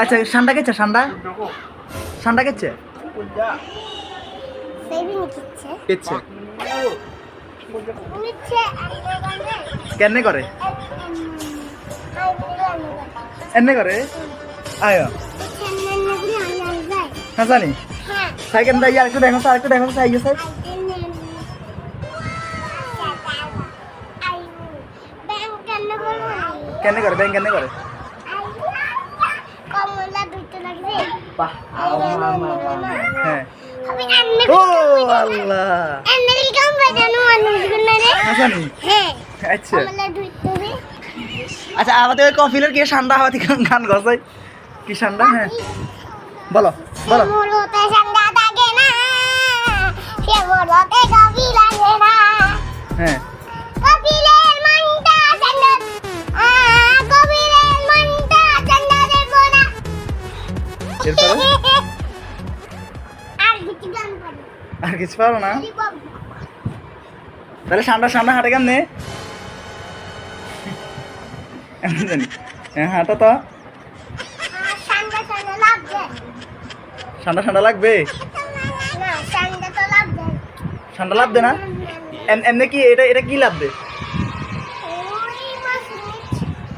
আচ্ছা সান্ডা কেছে সান্ডা সান্ডা কেছে কেছে কেনে করে এনে করে আয়ো হ্যাঁ জানি সাইকেল দাই আরেকটু দেখো আরেকটু দেখো সাইকেল সাই কেনে করে ব্যাংক কেনে করে বাহ হ্যাঁ ও আল্লাহ জানি আচ্ছা আচ্ছা আমাদের ওই কফিলের কি ঠান্ডা হওয়া থেকে গান গজাই কি ঠান্ডা হ্যাঁ বলো বলো হ্যাঁ এরপরে আর কিছু পারো না তাহলে সামনে সামনে হাঁটে কেমনে জানি হ্যাঁ হাঁটা তো ঠান্ডা ঠান্ডা লাগবে ঠান্ডা লাভ দে না এমনি কি এটা এটা কি লাভ দে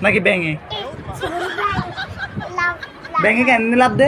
নাকি ব্যাঙে ব্যাঙে কেন লাভ দে